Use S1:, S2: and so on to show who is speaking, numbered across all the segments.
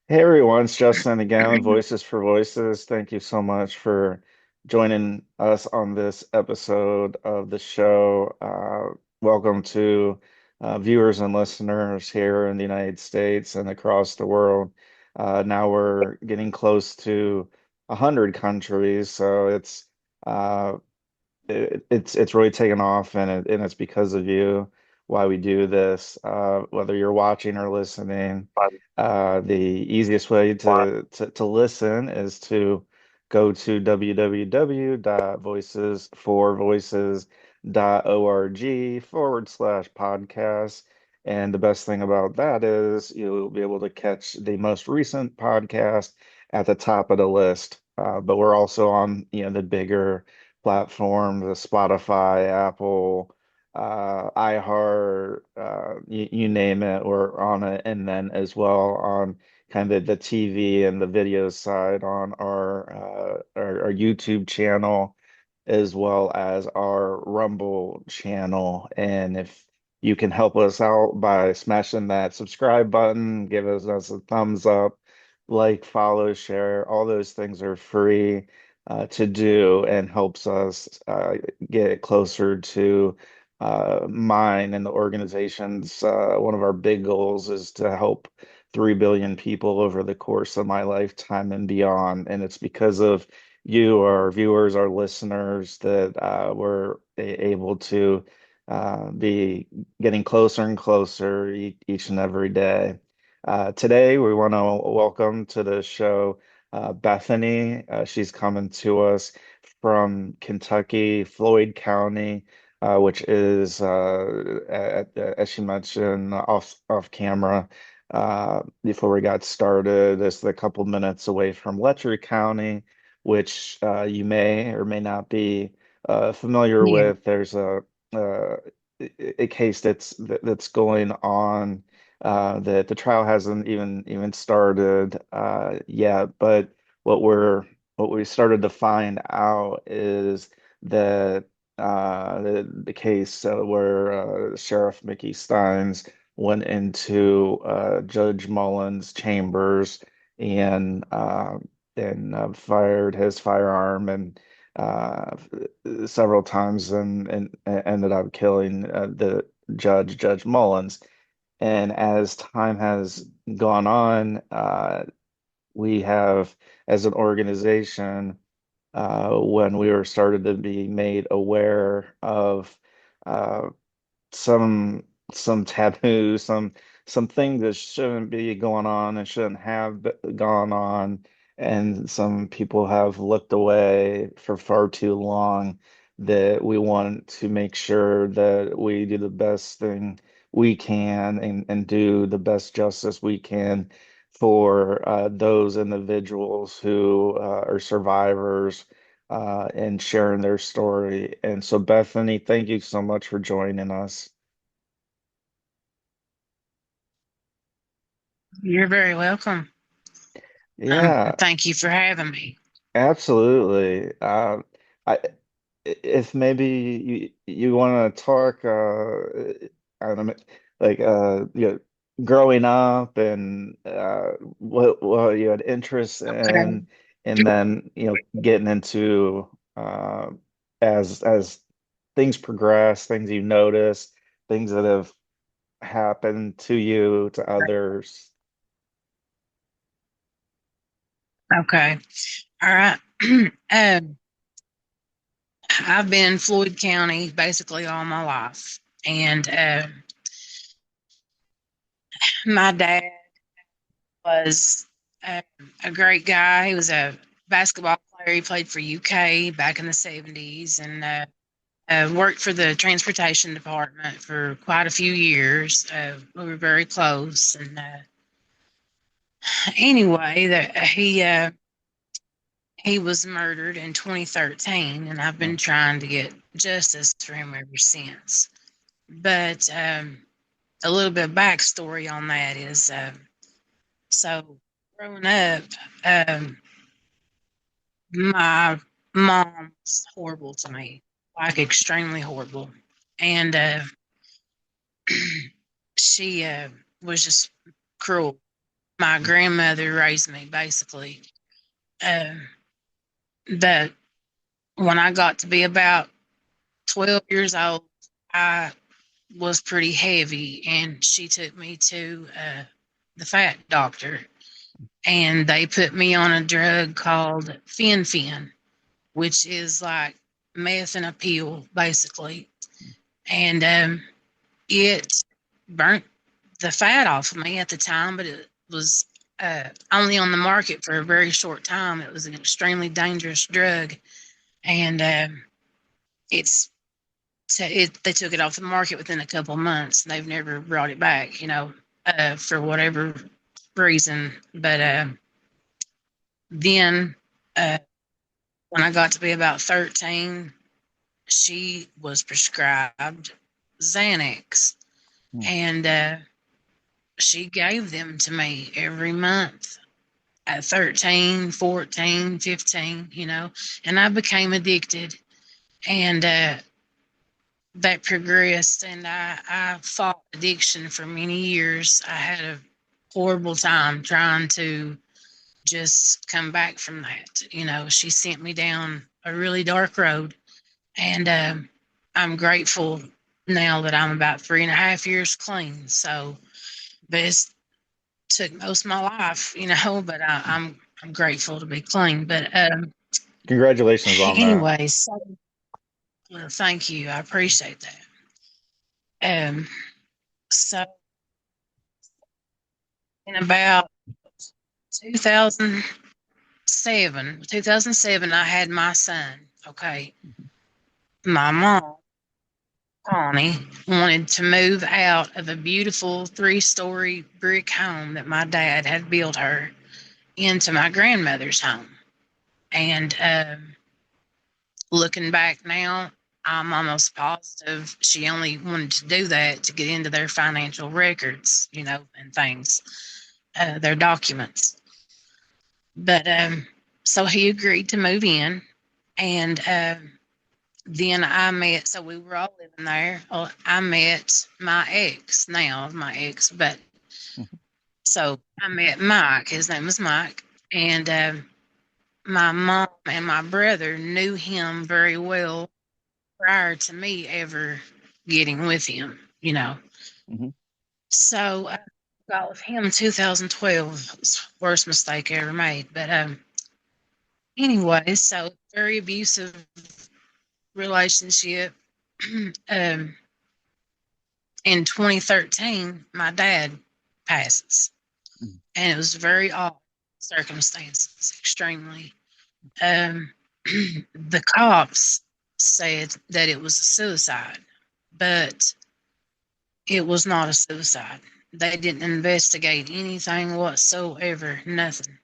S1: Hey everyone, it's Justin again with Voices for Voices. Thank you so much for joining us on this episode of the show. Welcome to viewers and listeners here in the United States and across the world. Now we're getting close to 100 countries, so uh, it's really taken off, and it's because of you why we do this. Whether you're watching or listening, the easiest way to listen is to go to www.voicesforvoices.org/podcast. And the best thing about that is you'll be able to catch the most recent podcast at the top of the list. But we're also on, the bigger platforms, Spotify, Apple, iHeart, you name it, we're on it. And then as well on kind of the TV and the video side on our YouTube channel, as well as our Rumble channel. And if you can help us out by smashing that subscribe button, give us a thumbs up, like, follow, share, all those things are free to do and helps us get closer to mine and the organization's. One of our big goals is to help 3 billion people over the course of my lifetime and beyond. And it's because of you, our viewers, our listeners, that we're able to be getting closer and closer each and every day. Today, we want to welcome to the show Bethany. She's coming to us from Kentucky, Floyd County, which is, as she mentioned, off camera. Before we got started, it's a couple minutes away from Letcher County, which you may or may not be familiar
S2: Yeah.
S1: with. There's uh, a case that's going on. The trial hasn't even started yet, but what we're what we started to find out is that the case where Sheriff Mickey Steins went into Judge Mullins' chambers and fired his firearm and uh, several times and ended up killing the Judge Mullins. And as time has gone on, we have, as an organization, when we were started to be made aware of uh, some some taboo, some things that shouldn't be going on and shouldn't have gone on, and some people have looked away for far too long, that we want to make sure that we do the best thing we can and do the best justice we can for those individuals who are survivors and sharing their story. And so, Bethany, thank you so much for joining us.
S2: You're very welcome.
S1: Yeah,
S2: Thank you for having me.
S1: absolutely. I, if maybe you want to talk, I don't know, like growing up and what you had interest
S2: Okay.
S1: in, and then getting into as things progress, things you notice, things that have happened to you, to others.
S2: Okay. All right. um, I've been in Floyd County basically all my life. And my dad was uh, a great guy. He was a basketball player. He played for UK back in the 70s and worked for the transportation department for quite a few years. We were very close. And anyway, he was murdered in 2013, and I've been trying to get justice for him ever since. But a little bit of backstory on that is so growing up, um, my mom was horrible to me, like extremely horrible. And she was just cruel. My grandmother raised me basically. Um, but when I got to be about 12 years old, I was pretty heavy, and she took me to the fat doctor, and they put me on a drug called fen, which is like meth in a pill, basically. And it burnt the fat off of me at the time, but it was only on the market for a very short time. It was an extremely dangerous drug, and it's they took it off the market within a couple of months. They've never brought it back, for whatever reason. But then when I got to be about 13, she was prescribed Xanax,
S1: Mm.
S2: and she gave them to me every month at 13, 14, 15, and I became addicted. And that progressed, and I fought addiction for many years. I had a horrible time trying to just come back from that. She sent me down a really dark road, and I'm grateful now that I'm about 3.5 years clean. So, but it's took most of my life, but I'm grateful to be clean. But
S1: Congratulations on that.
S2: anyway, so well, thank you. I appreciate that. So in about 2007, I had my son. Okay. My mom, Connie, wanted to move out of a beautiful 3-story brick home that my dad had built her into my grandmother's home. And looking back now, I'm almost positive she only wanted to do that to get into their financial records, and things, their documents. But so he agreed to move in, and then I met. So we were all living there. I met my ex, but
S1: Mhm.
S2: so I met Mike. His name was Mike, and my mom and my brother knew him very well prior to me ever getting with him.
S1: Mhm.
S2: So I got with him in 2012. It was the worst mistake I ever made. But anyway, so very abusive relationship. um, in 2013, my dad passes,
S1: Mhm.
S2: and it was very odd circumstances, extremely. Um, the cops said that it was a suicide, but it was not a suicide. They didn't investigate anything whatsoever, nothing.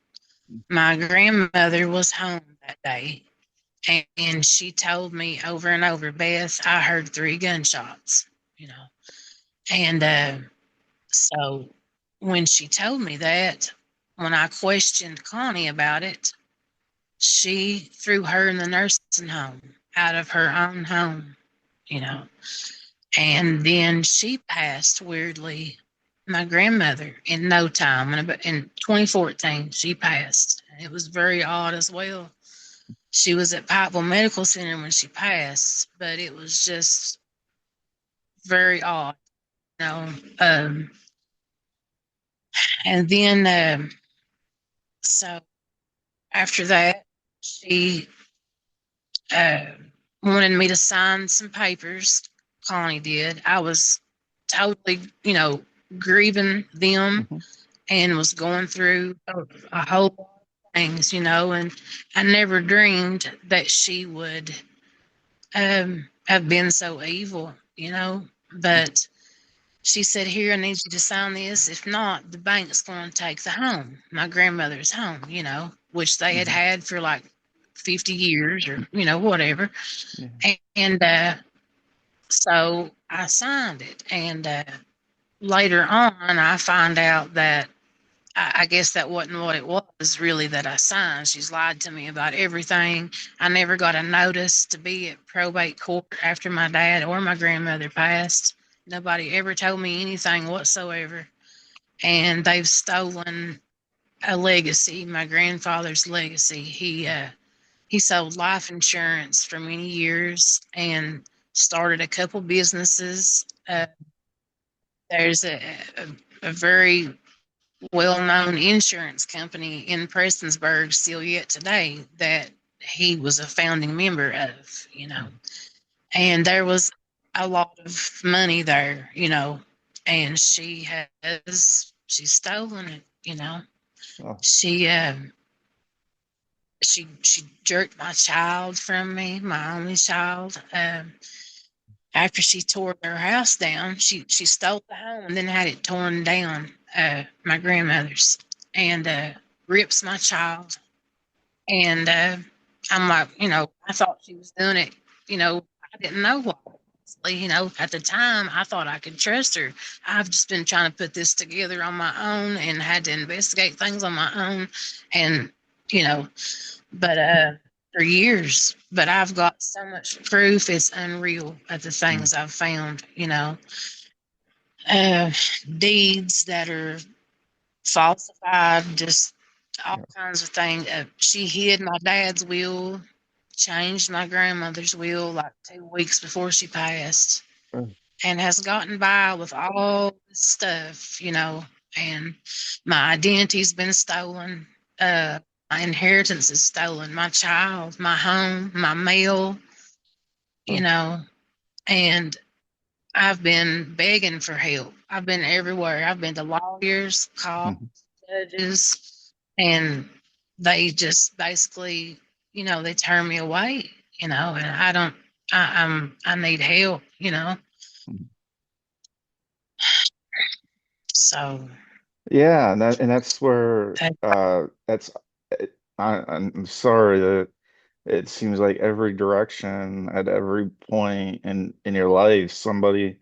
S2: My grandmother was home that day, and she told me over and over, Beth, I heard 3 gunshots, you know. And so when she told me that, when I questioned Connie about it, she threw her in the nursing home out of her own home, you know. And then she passed weirdly. My grandmother, in no time, in 2014, she passed. It was very odd as well. She was at Pikeville Medical Center when she passed, but it was just very odd, you know. And then, so after that, she uh, wanted me to sign some papers. Connie did. I was totally, grieving them,
S1: Mhm.
S2: and was going through a whole lot of things, and I never dreamed that she would have been so evil, But she said, Here, I need you to sign this. If not, the bank's going to take the home, my grandmother's home, which they had
S1: Mhm.
S2: had for like 50 years or, whatever.
S1: Yeah.
S2: And so I signed it. And later on, I find out that I guess that wasn't what it was really that I signed. She's lied to me about everything. I never got a notice to be at probate court after my dad or my grandmother passed. Nobody ever told me anything whatsoever. and they've stolen a legacy, my grandfather's legacy. He sold life insurance for many years and started a couple businesses. There's a very well-known insurance company in Prestonsburg still yet today that he was a founding member of, and there was a lot of money there, and she's stolen it,
S1: Oh,
S2: She jerked my child from me, my only child. After she tore her house down, she stole the home and then had it torn down. My grandmother's, and rips my child. And I'm like, I thought she was doing it. I didn't know what. At the time, I thought I could trust her. I've just been trying to put this together on my own and had to investigate things on my own, and you know, but for years. But I've got so much proof; it's unreal at the
S1: mm,
S2: things I've found. Uh, Deeds that are falsified, just all
S1: yeah.
S2: kinds of things. She hid my dad's will, changed my grandmother's will like 2 weeks before she passed,
S1: Mm,
S2: and has gotten by with all this stuff, and my identity's been stolen. Uh, my inheritance is stolen. My child, my home, my mail, you
S1: oh,
S2: know, and I've been begging for help. I've been everywhere. I've been to lawyers, cops,
S1: mhm.
S2: judges, and they just basically, they turn me away, and I don't, I need help, so
S1: Yeah, and that's where
S2: that,
S1: that's I'm sorry that it seems like every direction at every point in your life somebody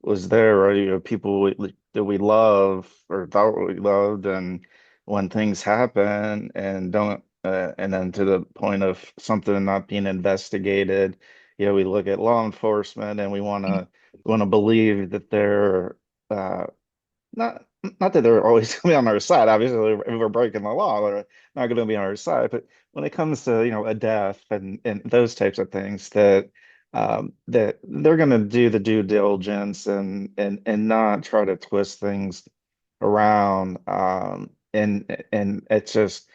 S1: was there, right? People that we love or thought we loved, and when things happen and don't, and then to the point of something not being investigated, we look at law enforcement and we want to believe that they're uh, not not that they're always going to be on our side. Obviously, if we're breaking the law, they're not going to be on our side. But when it comes to, a death and those types of things, that they're going to do the due diligence and not try to twist things around. And it's just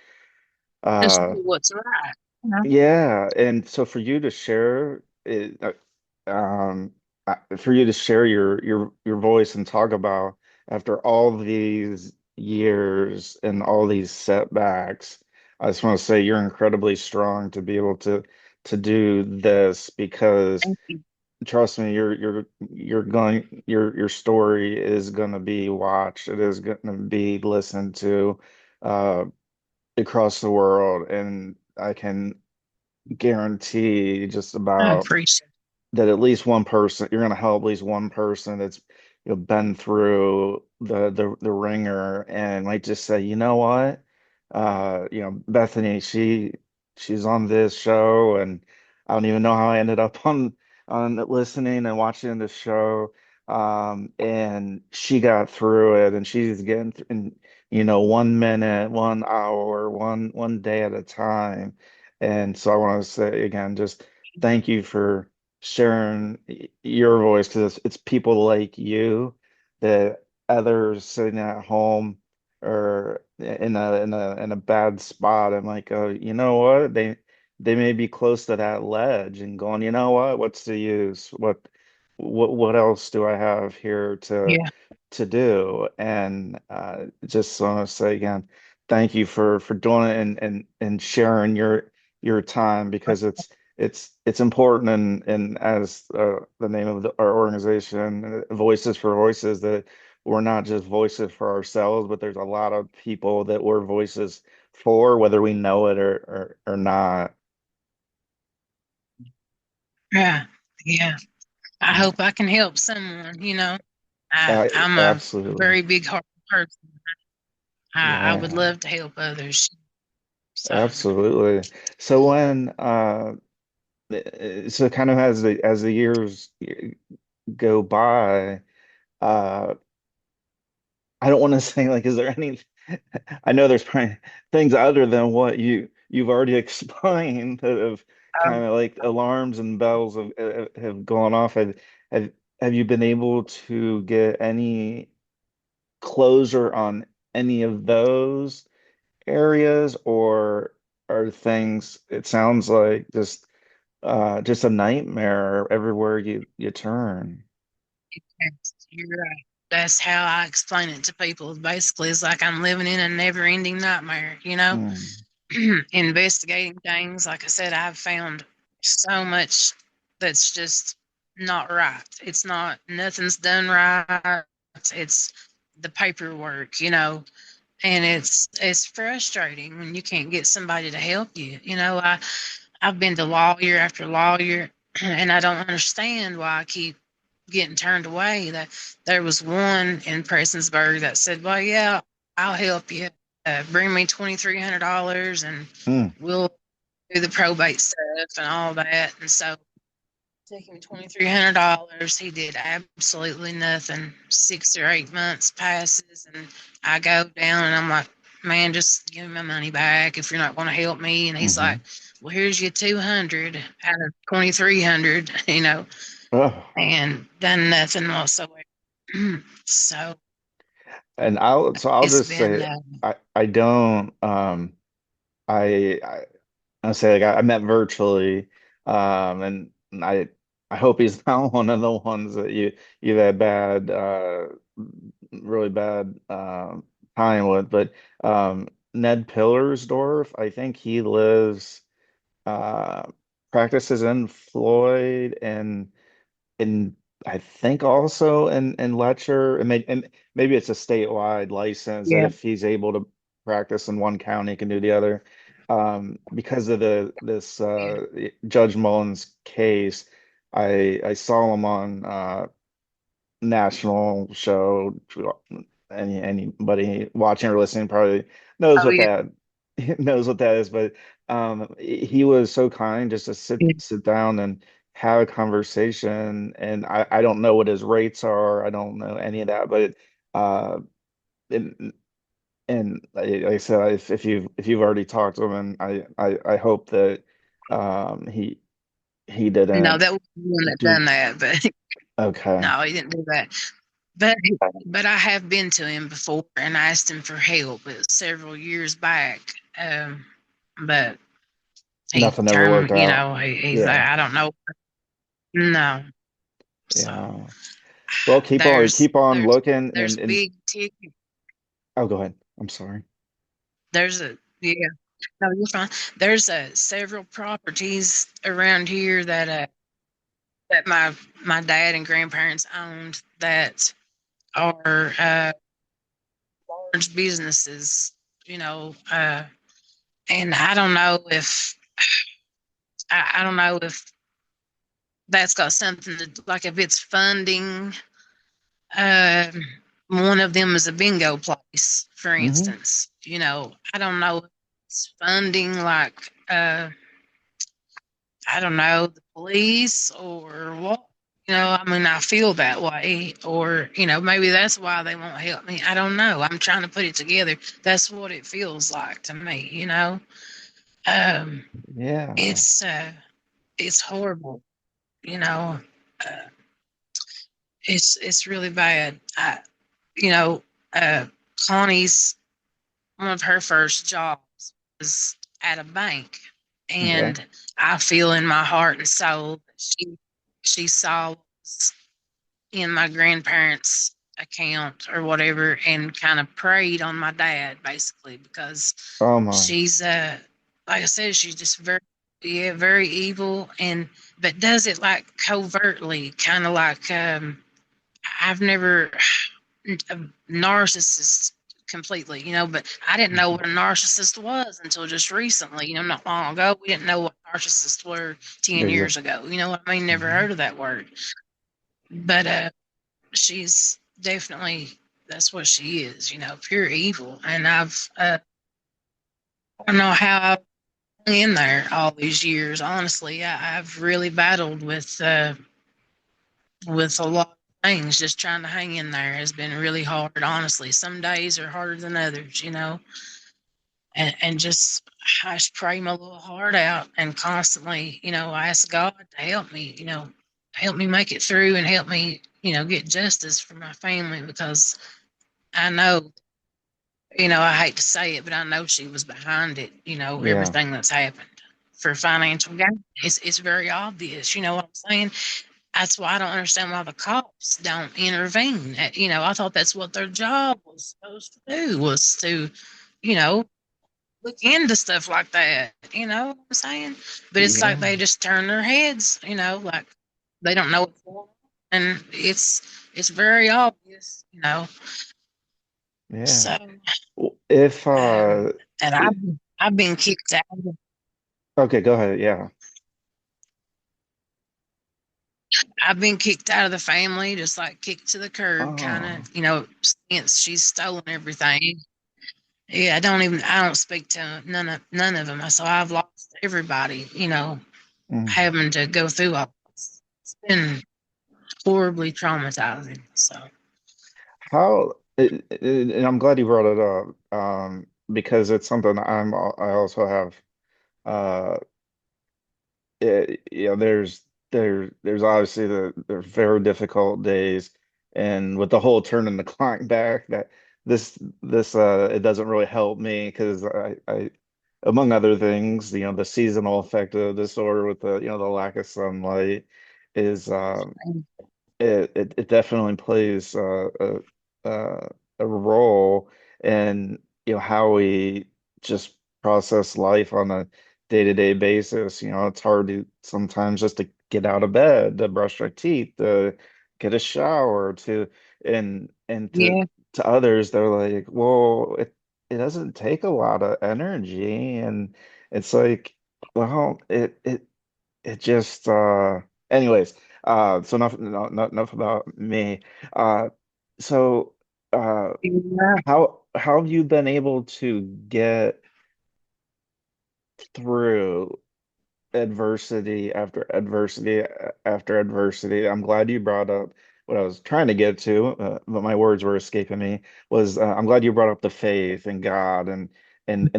S2: just
S1: uh
S2: do what's right.
S1: yeah, and so for you to share it, for you to share your voice and talk about after all these years and all these setbacks, I just want to say you're incredibly strong to be able to do this because
S2: Thank you.
S1: trust me, your story is going to be watched. It is going to be listened to uh, across the world, and I can guarantee just
S2: I
S1: about
S2: appreciate
S1: that at least one person, you're going to help at least one person that's been through the ringer and might just say, you know what, Bethany, she's on this show, and I don't even know how I ended up on listening and watching the show. And she got through it, and she's getting through, and 1 minute, 1 hour, one day at a time. And so I want to say again, just thank you for sharing your voice because it's people like you that others sitting at home or in a bad spot and like, oh, you know what? They may be close to that ledge and going, you know what? What's the use? What else do I have here
S2: you.
S1: to
S2: Yeah,
S1: to do? And just want to say again, thank you for doing it and sharing your time because it's important and as the name of our organization, Voices for Voices, that we're not just voices for ourselves, but there's a lot of people that we're voices for, whether we know it or not.
S2: yeah, yeah. I
S1: Yeah,
S2: hope I can help someone. I'm a
S1: absolutely.
S2: very big-hearted person. I would
S1: Yeah,
S2: love to help others. So,
S1: absolutely. So when so kind of as the years go by, uh I don't want to say like, is there any, I know there's probably things other than what you've already explained that have kind
S2: Um,
S1: of like alarms and bells have gone off. Have have you been able to get any closure on any of those areas, or are things, it sounds like just a nightmare everywhere you turn.
S2: you're right. That's how I explain it to people. Basically, it's like I'm living in a never-ending nightmare, you know?
S1: Mm,
S2: Investigating things. Like I said, I've found so much that's just not right. It's not, nothing's done right. It's the paperwork, you know, and it's frustrating when you can't get somebody to help you. You know, I've been to lawyer after lawyer, and I don't understand why I keep getting turned away. That there was one in Prestonsburg that said, "Well, yeah, I'll help you. Bring me $2,300, and
S1: mm,
S2: we'll do the probate stuff and all that." And so took him $2,300. He did absolutely nothing. 6 or 8 months passes, and I go down, and I'm like, "Man, just give me my money back if you're not going to help me." And he's
S1: hmm
S2: like, "Well, here's your 200 out of 2,300, you know,
S1: Oh,
S2: and done nothing whatsoever." So
S1: and I'll
S2: it's
S1: just
S2: been,
S1: say I don't I I'll say like I met virtually, and I hope he's not one of the ones that you've had really bad time with. But Ned Pillersdorf, I think he lives uh practices in Floyd and I think also in Letcher, and maybe it's a statewide license that
S2: yeah,
S1: if he's able to practice in one county, he can do the other. Because of this Judge Mullins case, I saw him on national show. Anybody watching or listening probably knows
S2: oh
S1: what
S2: yeah,
S1: that knows what that is. But he was so kind just to
S2: yeah.
S1: sit down and have a conversation. And I don't know what his rates are. I don't know any of that. But uh, and, and like I said, if you've already talked to him, and I hope that he
S2: No,
S1: didn't
S2: that was the one that
S1: do
S2: done that, but
S1: okay.
S2: no, he didn't do that. But but I have been to him before and asked him for help. It was several years back. Um, but he
S1: Nothing ever worked
S2: turned, you
S1: out.
S2: know, he's like,
S1: Yeah.
S2: I don't know. No. So
S1: Yeah. Well,
S2: there's
S1: keep on
S2: there's
S1: looking
S2: there's
S1: and
S2: big ticket.
S1: oh, go ahead. I'm sorry.
S2: There's a yeah. No, you're fine. There's several properties around here that my dad and grandparents owned that are large businesses, you know, and I don't know if that's got something to, like, if it's funding. Um, One of them is a bingo place, for
S1: Hmm.
S2: instance. You know, I don't know if it's funding, like, I don't know, the police or what. You know, I mean, I feel that way, or maybe that's why they won't help me. I don't know. I'm trying to put it together. That's what it feels like to me. Um,
S1: Yeah.
S2: it's horrible. You know, uh, it's really bad. You know, uh, Connie's one of her first jobs was at a bank,
S1: Okay.
S2: and I feel in my heart and soul that she saw what's in my grandparents' account or whatever, and kind of preyed on my dad basically, because
S1: Oh my.
S2: she's like I said, she's just very, yeah, very evil, and but does it like covertly, kind of like, I've never a narcissist completely, but I didn't know
S1: Mhm.
S2: what a narcissist was until just recently, not long ago. We didn't know what narcissists were 10
S1: Exactly.
S2: years ago. You know what I mean? Never
S1: Hmm.
S2: heard of that word. But she's definitely, that's what she is, pure evil. And I don't know how I've hung in there all these years. Honestly, I've really battled with a lot of things. Just trying to hang in there has been really hard, honestly. Some days are harder than others, and just I just pray my little heart out and constantly, ask God to help me, help me make it through and help me, get justice for my family because I know, I hate to say it, but I know she was behind it,
S1: Yeah.
S2: everything that's happened for financial gain. It's very obvious, you know what I'm saying? That's why I don't understand why the cops don't intervene. I thought that's what their job was supposed to do was to, you know, look into stuff like that. You know what I'm saying? But it's like
S1: Yeah.
S2: they just turn their heads, like they don't know what's going on. And it's very obvious,
S1: Yeah.
S2: So
S1: If
S2: and I've been kicked out of
S1: okay, go ahead. Yeah.
S2: I've been kicked out of the family, just like kicked to the curb, kind
S1: Oh.
S2: of, since she's stolen everything. Yeah, I don't speak to none of them. So I've lost everybody,
S1: Mm.
S2: having to go through all this. It's been horribly traumatizing. So
S1: How and I'm glad you brought it up because it's something I also have uh there's obviously there's very difficult days, and with the whole turning the clock back, that this it doesn't really help me because I among other things, the seasonal affective disorder with the lack of sunlight is it definitely plays uh, a role in how we just process life on a day-to-day basis. It's hard to sometimes just to get out of bed, to brush our teeth, to get a shower, and
S2: yeah,
S1: to others, they're like, well, it doesn't take a lot of energy, and it's like, well, it just anyways, so enough no, not enough about me. Uh so uh
S2: yeah,
S1: how have you been able to get through adversity after adversity after adversity? I'm glad you brought up what I was trying to get to, but my words were escaping me. Was I'm glad you brought up the faith in God and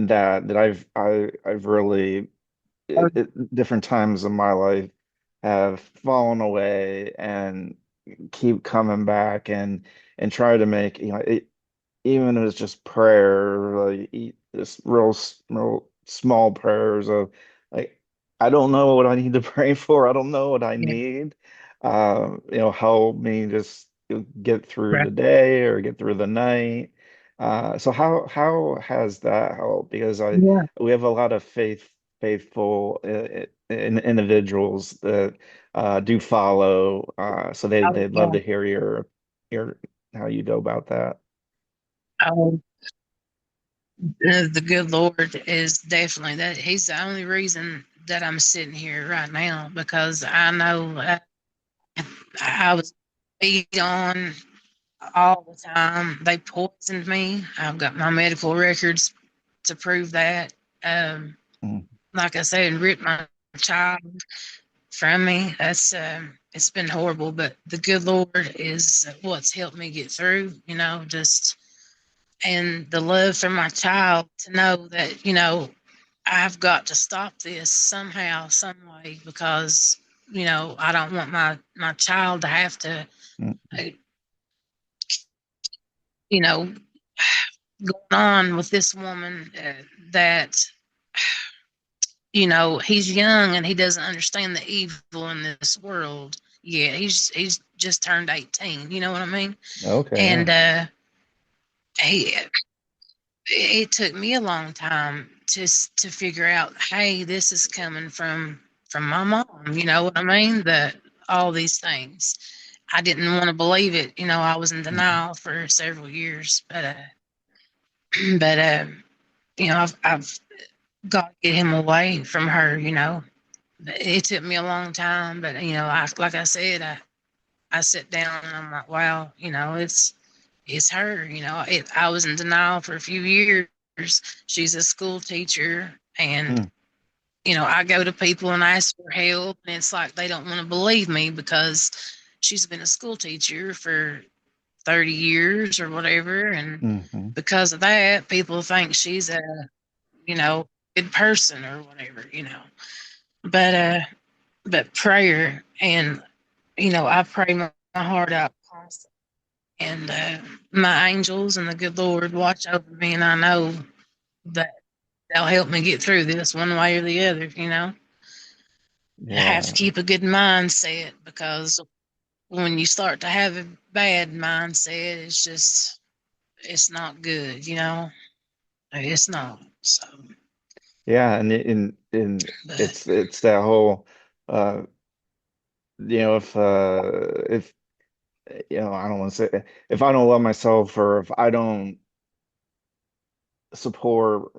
S1: that I've really different times in my life have fallen away and keep coming back and try to make even if it's just prayer, like just real small prayers of like, I don't know what I need to pray for. I don't know what I
S2: yeah,
S1: need. Help me just get through
S2: right.
S1: the day or get through the night. So how has that helped? Because
S2: Yeah.
S1: we have a lot of faithful individuals that do follow. So
S2: Oh,
S1: they'd love
S2: yeah.
S1: to hear your how you go about that.
S2: Oh, the good Lord is definitely that. He's the only reason that I'm sitting here right now because I know I was beat on all the time. They poisoned me. I've got my medical records to prove that. Um,
S1: Mm,
S2: like I said, ripped my child from me. It's been horrible, but the good Lord is what's helped me get through. Just and the love for my child to know that I've got to stop this somehow, some way, because I don't want my child to have to,
S1: mm,
S2: uh, you know, going on with this woman that he's young and he doesn't understand the evil in this world yet. He's just turned 18. You know what I mean?
S1: okay,
S2: And
S1: yeah.
S2: he it took me a long time to figure out, hey, this is coming from my mom. You know what I mean? The all these things. I didn't want to believe it. I was in
S1: Mm,
S2: denial for several years, but I've got to get him away from her. It took me a long time, but like I said, I sit down and I'm like, wow, it's her. I was in denial for a few years. She's a school teacher, and
S1: mm,
S2: I go to people and ask for help, and it's like they don't want to believe me because she's been a school teacher for 30 years or whatever, and
S1: Hmm.
S2: because of that, people think she's a, you know, good person or whatever. But but prayer, and I pray my heart out constantly, and my angels and the good Lord watch over me, and I know that they'll help me get through this one way or the other. I have to
S1: Yeah.
S2: keep a good mindset, because when you start to have a bad mindset, it's not good. It's not. So,
S1: Yeah, and in
S2: but
S1: it's that whole if I don't want to say, if I don't love myself, or if I don't support,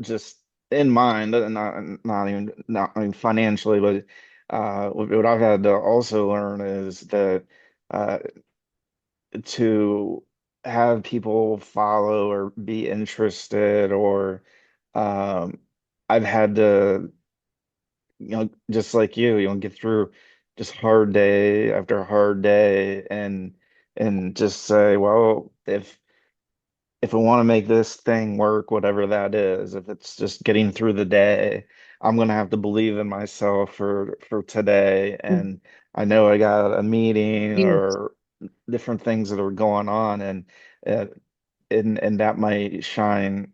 S1: just in mind, not even financially, but what I've had to also learn is that uh to have people follow or be interested, or um I've had to, just like get through just hard day after hard day, and just say, well, if I want to make this thing work, whatever that is, if it's just getting through the day, I'm gonna have to believe in myself for today. And I know I got a meeting
S2: yeah,
S1: or different things that are going on, uh, and that might shine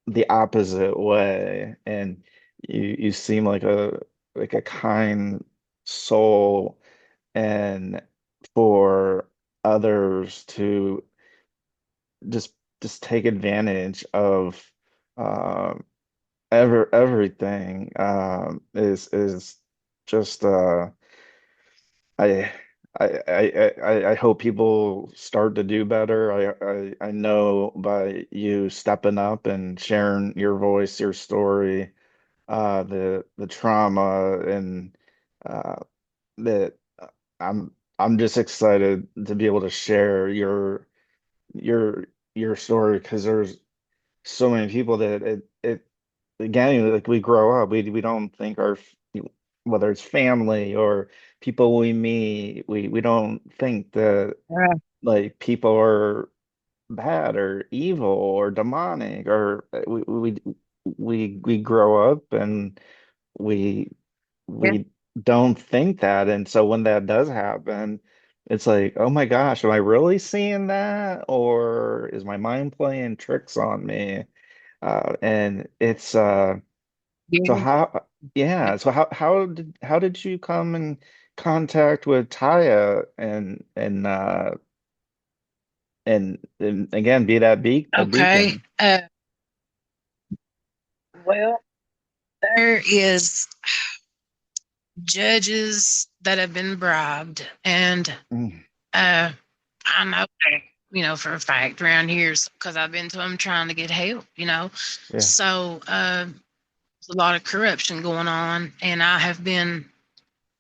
S1: the opposite way. And you seem like a kind soul, and for others to just just take advantage of uh, everything, is just I I hope people start to do better. I know by you stepping up and sharing your voice, your story, the trauma, and uh, that I'm just excited to be able to share your your story, because there's so many people that it again, like, we grow up, we don't think whether it's family or people we meet, we don't think that,
S2: right,
S1: like, people are bad or evil or demonic, or we grow up, and we
S2: yeah,
S1: we don't think that. And so when that does happen, it's like, oh my gosh, am I really seeing that, or is my mind playing tricks on me? And it's so
S2: yeah.
S1: how yeah, so how did you come in contact with Taya, and again, be that
S2: Okay.
S1: beacon?
S2: Well, there is judges that have been bribed, and
S1: Mm,
S2: uh, I know that, for a fact around here, because I've been to them trying to get help.
S1: yeah.
S2: So there's a lot of corruption going on, and I have been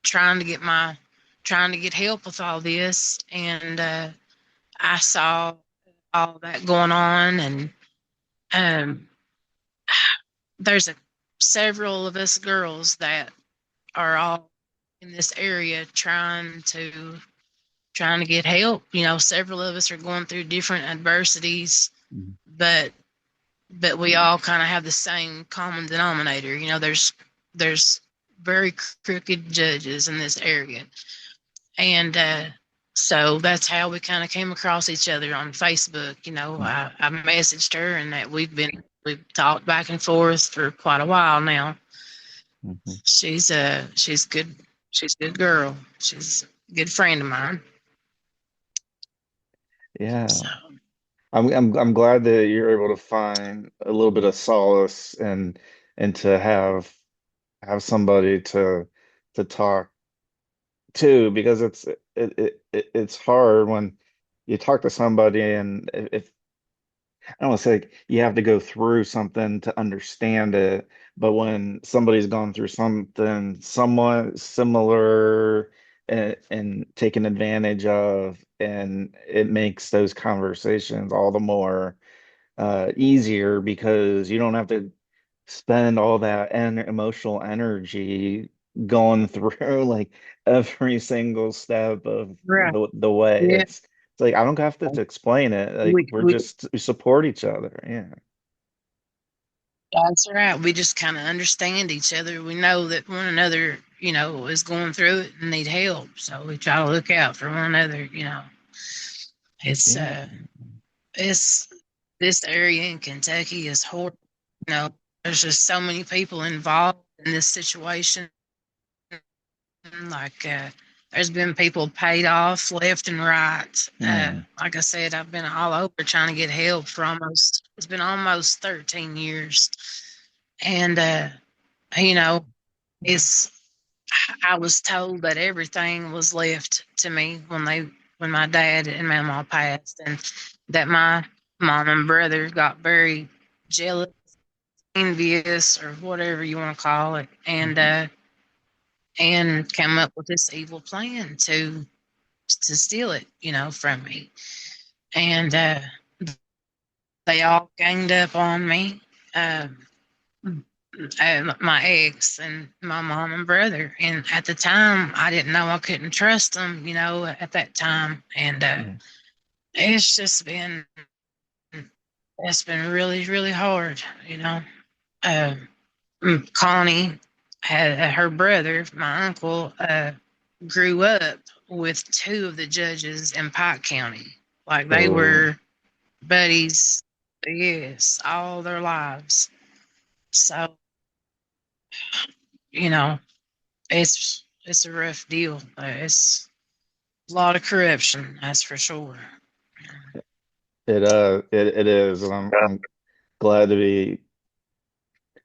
S2: trying to get my trying to get help with all this, and I saw all that going on, and um, there's several of us girls that are all in this area trying to get help. Several of us are going through different adversities,
S1: Mm,
S2: but we all kind of have the same common denominator. There's very crooked judges in this area, and so that's how we kind of came across each other on Facebook.
S1: mm,
S2: I messaged her, and that we've talked back and forth for quite a while now.
S1: mhm.
S2: She's good. She's a good girl. She's a good friend of mine.
S1: Yeah.
S2: So
S1: I'm glad that you're able to find a little bit of solace, and to have somebody to talk to, because it's hard when you talk to somebody, and if I don't want to say, like, you have to go through something to understand it, but when somebody's gone through something somewhat similar, and taken advantage of, and it makes those conversations all the more easier, because you don't have to spend all that emotional energy going through like every single step of
S2: Right.
S1: the way.
S2: Yeah.
S1: It's like I don't have to explain it. Like
S2: We,
S1: we're
S2: we,
S1: just we support each other. Yeah.
S2: that's right. We just kind of understand each other. We know that one another, is going through it and need help. So we try to look out for one another. It's,
S1: Yeah.
S2: uh, it's, this area in Kentucky is horrible. There's just so many people involved in this situation. Like, there's been people paid off left and right.
S1: Mm,
S2: Like I said, I've been all over trying to get help for it's been almost 13 years. And, you know, it's, I was told that everything was left to me when my dad and my mom passed, and that my mom and brother got very jealous, envious, or whatever you want to call it,
S1: mhm,
S2: and came up with this evil plan to steal it, from me. And they all ganged up on me. Um, my ex and my mom and brother. And at the time, I didn't know I couldn't trust them, at that time. And
S1: yeah.
S2: it's just been, it's been really, really hard, you know. Uh, Connie had her brother, my uncle, grew up with two of the judges in Pike County. Like they
S1: Oh,
S2: were buddies, yes, all their lives. So, you know, it's a rough deal. It's a lot of corruption, that's for sure.
S1: it is, and I'm glad to be.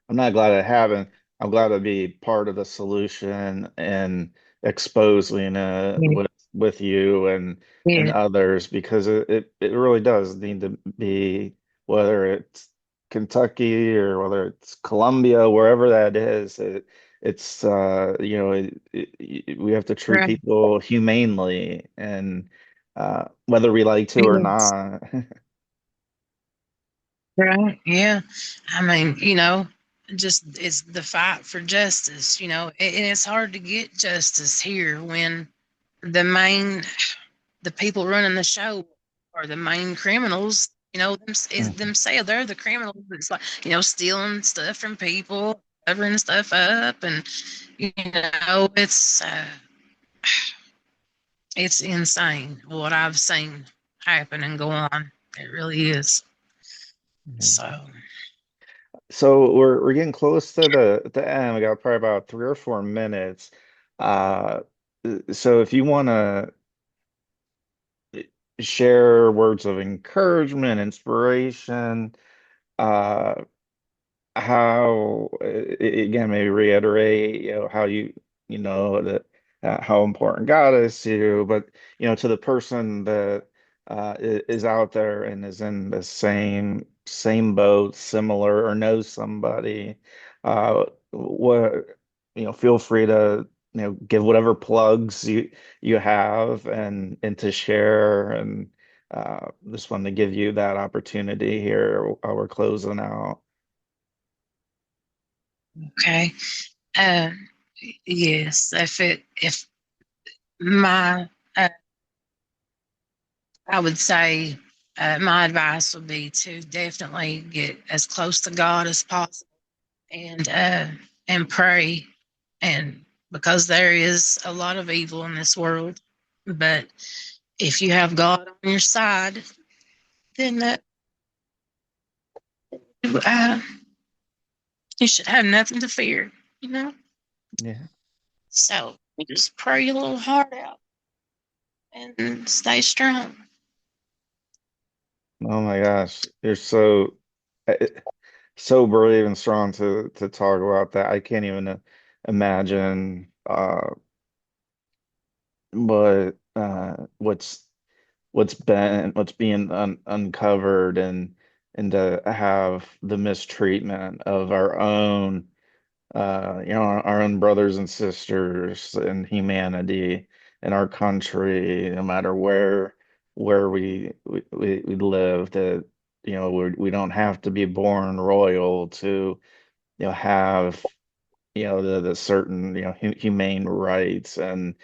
S1: I'm not glad I haven't. I'm glad to be part of the solution and exposing it
S2: Yeah,
S1: with you and
S2: yeah,
S1: others because it really does need to be whether it's Kentucky or whether it's Columbia, wherever that is. It's we have to treat
S2: right,
S1: people humanely and whether we like to or
S2: yes,
S1: not.
S2: right, yeah. I mean, just it's the fight for justice, and it's hard to get justice here when the main, the people running the show are the main criminals. Is
S1: Mhm.
S2: themselves. They're the criminals. It's like, stealing stuff from people, covering stuff up, and it's insane what I've seen happen and go on. It really is. So,
S1: So we're getting close to the end. We got probably about 3 or 4 minutes. Uh, so if you want to share words of encouragement, inspiration, uh, how again maybe reiterate how you know that how important God is to you, but to the person that is out there and is in the same boat, similar or knows somebody, what feel free to give whatever plugs you have and to share and just wanted to give you that opportunity here while we're closing out.
S2: okay. Uh, yes, if my, I would say, my advice would be to definitely get as close to God as possible and pray, and because there is a lot of evil in this world, but if you have God on your side, then uh, you should have nothing to fear. You know,
S1: Yeah.
S2: so you just pray your little heart out and stay strong.
S1: Oh my gosh, you're eh, so brave and strong to talk about that. I can't even imagine what's being uncovered and to have the mistreatment of our own our own brothers and sisters in humanity in our country, no matter where we live, that we don't have to be born royal to have the certain humane rights, and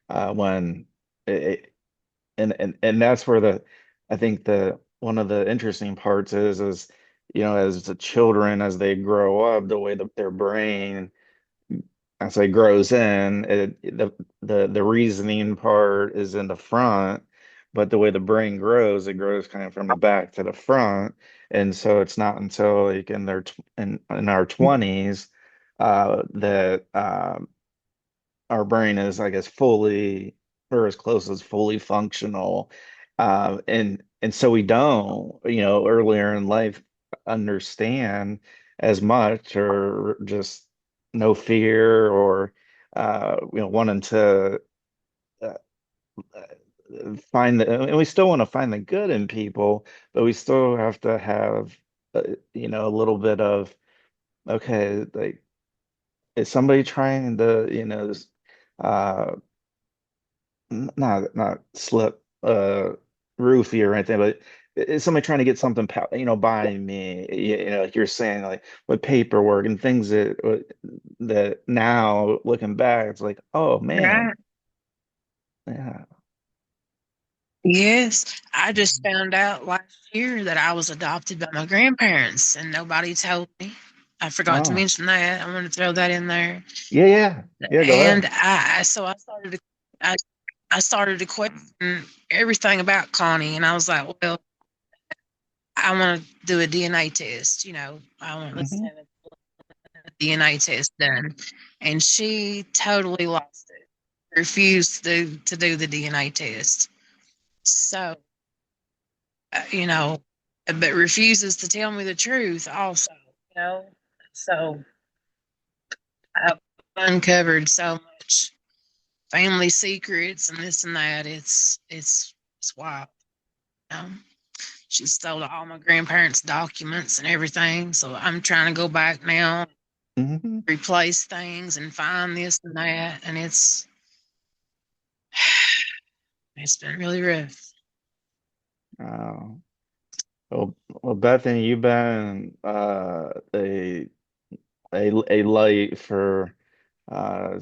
S1: when it, and that's where the I think the one of the interesting parts is as the children, as they grow up, the way that their brain, as it grows in, the reasoning part is in the front, but the way the brain grows, it grows kind of from the back to the front. And so it's not until like in our 20s that our brain is, I guess, fully, or as close as fully functional. And so we don't, earlier in life, understand as much, or just no fear, or wanting to uh, find and we still want to find the good in people, but we still have to have a little bit of, okay, like, is somebody trying to, uh not slip roofie or anything, but is somebody trying to get something by me? Like you're saying, like with paperwork and things that now looking back, it's like, oh man,
S2: Right.
S1: yeah.
S2: Yes. I just found out last year that I was adopted by my grandparents and nobody told me. I forgot to
S1: Oh,
S2: mention that. I want to throw that in there.
S1: yeah, yeah, yeah. Go
S2: And
S1: ahead.
S2: so I, I started to question everything about Connie, and I was like, well, I want to do a DNA test. I want let's
S1: Hmm.
S2: have a DNA test done, and she totally lost it. Refused to do the DNA test. So but refuses to tell me the truth. Also, you know, so I've uncovered so much family secrets and this and that. It's wild. You know? She stole all my grandparents' documents and everything. So I'm trying to go back now,
S1: Hmm.
S2: replace things, and find this and that. And it's been really rough.
S1: Oh, well, Bethany, you've been a light for uh,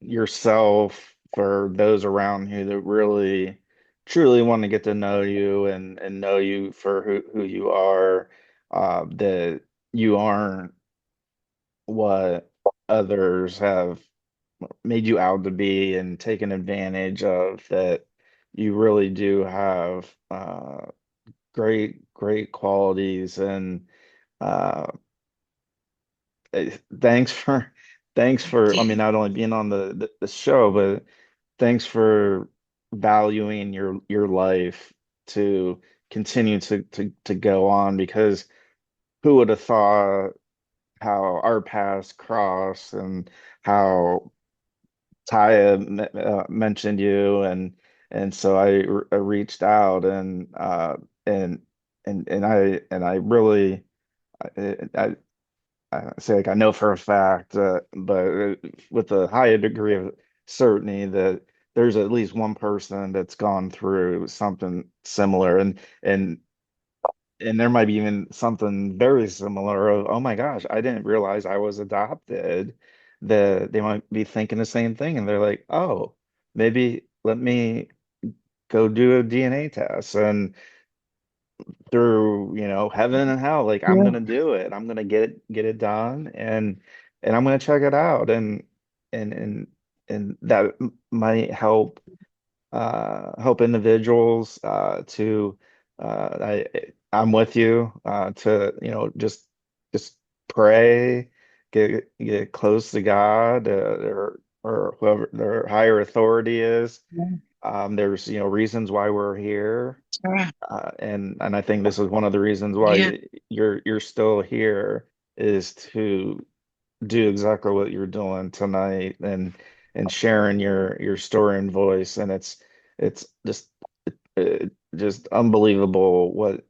S1: yourself, for those around you that really truly want to get to know you, and know you for who you are, that you aren't what others have made you out to be and taken advantage of, that you really do have great qualities. And uh, thanks for I mean, not only being on the show, but thanks for valuing your life to continue to go on, because who would have thought how our paths cross, and how Taya mentioned you, and so I reached out, and and I really, I, I say, like, I know for a fact, but with a higher degree of certainty, that there's at least one person that's gone through something similar, and there might be even something very similar of, oh my gosh, I didn't realize I was adopted. That they might be thinking the same thing, and they're like, oh, maybe let me go do a DNA test, and through heaven and hell, like, I'm
S2: Yeah.
S1: gonna do it. I'm gonna get it done, and I'm gonna check it out, and and and that might help individuals to I'm with you, to just pray, get close to God, or whoever their higher authority is. There's reasons why we're here, and I think this is one of the reasons
S2: Yeah.
S1: why you're still here, is to do exactly what you're doing tonight, and sharing your story and voice. And it's just unbelievable what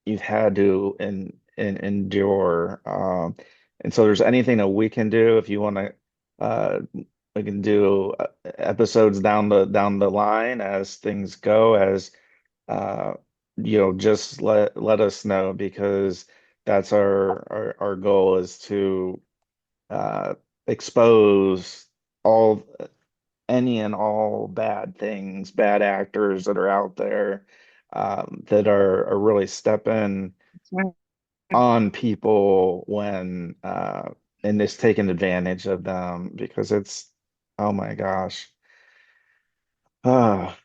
S1: you've had to and endure. And so there's anything that we can do, if you want to, we can do episodes down the line as things go, as uh, just let us know, because that's our goal, is to uh, expose all any and all bad things, bad actors that are out there that are really stepping on people when and just taking advantage of them because it's oh my gosh. Ah,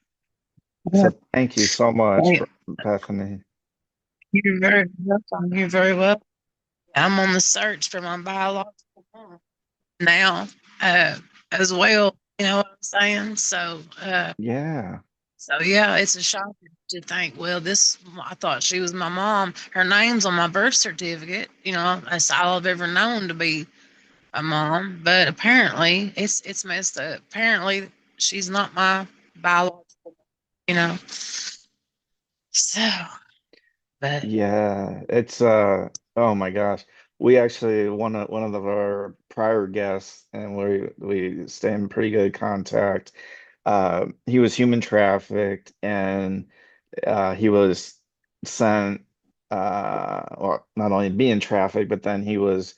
S1: so thank you so much,
S2: Right.
S1: Bethany.
S2: You're very welcome. You're very welcome. I'm on the search for my biological mom now, uh, as well. You know what I'm saying?
S1: Yeah,
S2: So yeah, it's a shock to think. Well, this I thought she was my mom. Her name's on my birth certificate. You know, that's all I've ever known to be a mom. But apparently, it's messed up. Apparently, she's not my biological. You know. So, but
S1: yeah. It's oh my gosh. We actually one of our prior guests and we stay in pretty good contact. He was human trafficked and he was sent well not only being trafficked but then he was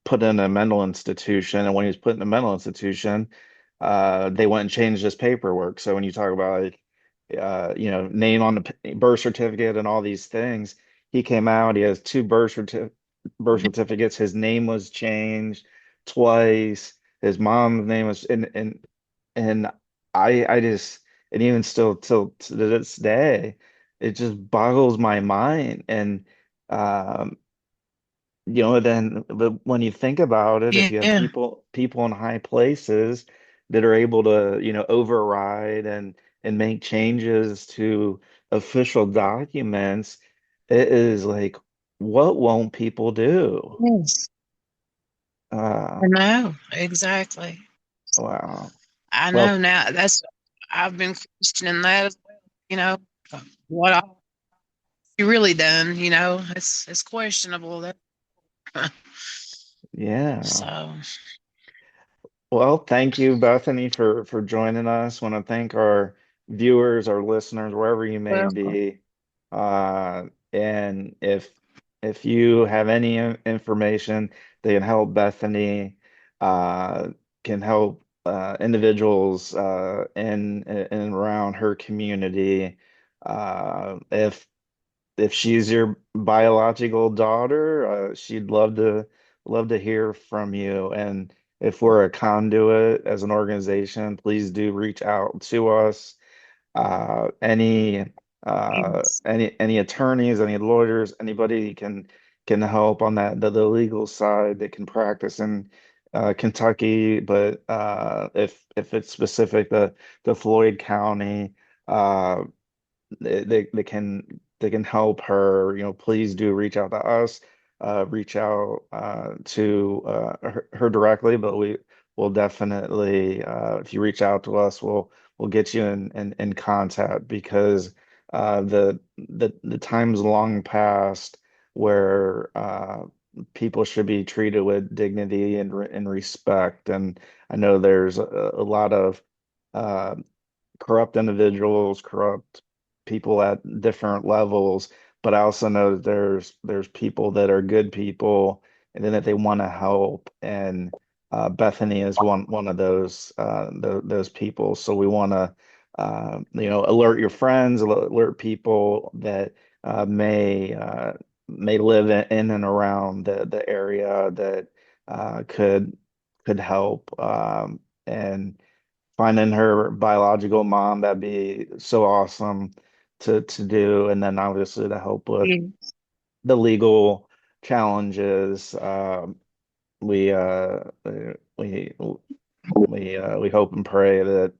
S1: put in a mental institution and when he was put in a mental institution they went and changed his paperwork. So when you talk about like name on the birth certificate and all these things, he came out, he has two birth certificates, his name was changed twice, his mom's name was and I just and even still till to this day, it just boggles my mind. And um, then but when you think about it, if you have
S2: yeah,
S1: people in high places that are able to, override and make changes to official documents, it is like, what won't people do?
S2: yes,
S1: Uh,
S2: I know exactly.
S1: wow.
S2: I know
S1: Well,
S2: now. I've been questioning that as well. You know, what all you really done? You know, it's questionable. That
S1: yeah.
S2: so
S1: Well, thank you, Bethany, for joining us. Want to thank our viewers, our listeners, wherever you may
S2: welcome.
S1: be. And if you have any information that can help Bethany, uh, can help individuals in and around her community, if she's your biological daughter, she'd love to hear from you. And if we're a conduit as an organization, please do reach out to us. Any
S2: Yes.
S1: any attorneys, any lawyers, anybody can help on the legal side that can practice in Kentucky, but if it's specific the Floyd County. They can help her, please do reach out to us, reach out to her directly, but we will definitely, if you reach out to us, we'll get you in contact because the time's long past where people should be treated with dignity and respect. And I know there's a lot of uh, corrupt individuals, corrupt people at different levels, but I also know that there's people that are good people and then that they want to help. And Bethany is one of those people. So we want to alert your friends, alert people that may live in and around the area that could help. And finding her biological mom, that'd be so awesome to do. And then obviously to help with
S2: Yes.
S1: the legal challenges. We we we hope and pray that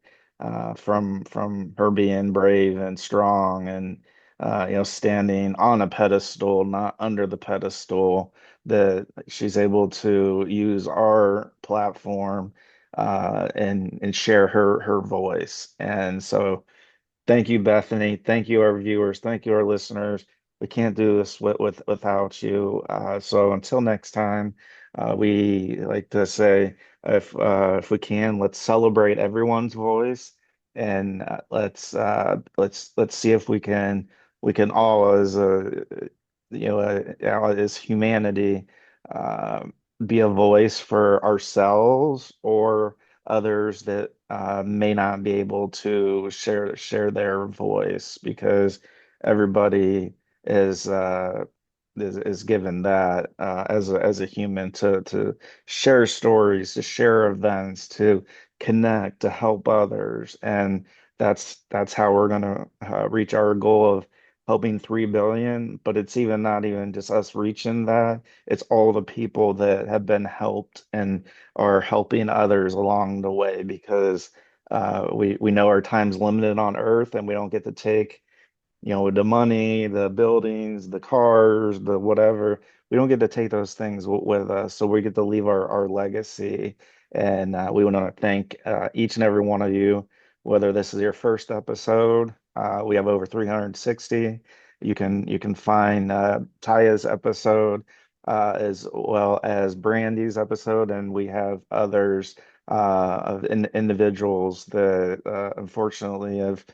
S1: from her being brave and strong and standing on a pedestal, not under the pedestal, that she's able to use our platform and share her voice. And so thank you, Bethany. Thank you, our viewers. Thank you, our listeners. We can't do this without you. So until next time, we like to say, if we can, let's celebrate everyone's voice, and let's see if we can all as as humanity, be a voice for ourselves or others that may not be able to share their voice because everybody is is given that as a human to share stories, to share events, to connect, to help others, and that's how we're gonna reach our goal of helping 3 billion. But it's even not even just us reaching that, it's all the people that have been helped and are helping others along the way because we know our time's limited on Earth and we don't get to take, the money, the buildings, the cars, the whatever. We don't get to take those things with us. So we get to leave our legacy. And we want to thank each and every one of you, whether this is your first episode. We have over 360. You can find Taya's episode as well as Brandy's episode, and we have others of individuals that unfortunately have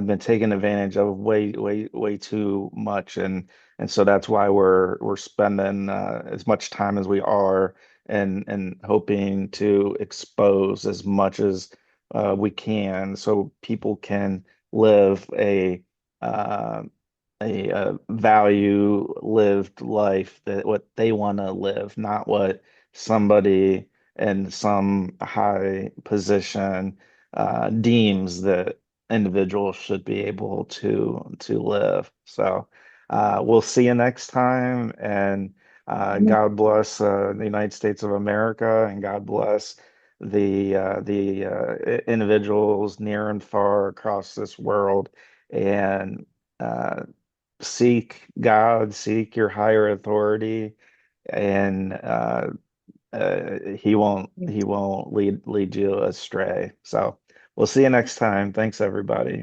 S1: been taken advantage of way too much, and so that's why we're spending as much time as we are and hoping to expose as much as we can so people can live uh, a value lived life, that what they want to live, not what somebody in some high position deems that individuals should be able to live. So we'll see you next time, and God bless the United States of America, and God bless the individuals near and far across this world, and uh, seek God, seek your higher authority, and he won't lead you astray. So we'll see you next time. Thanks, everybody.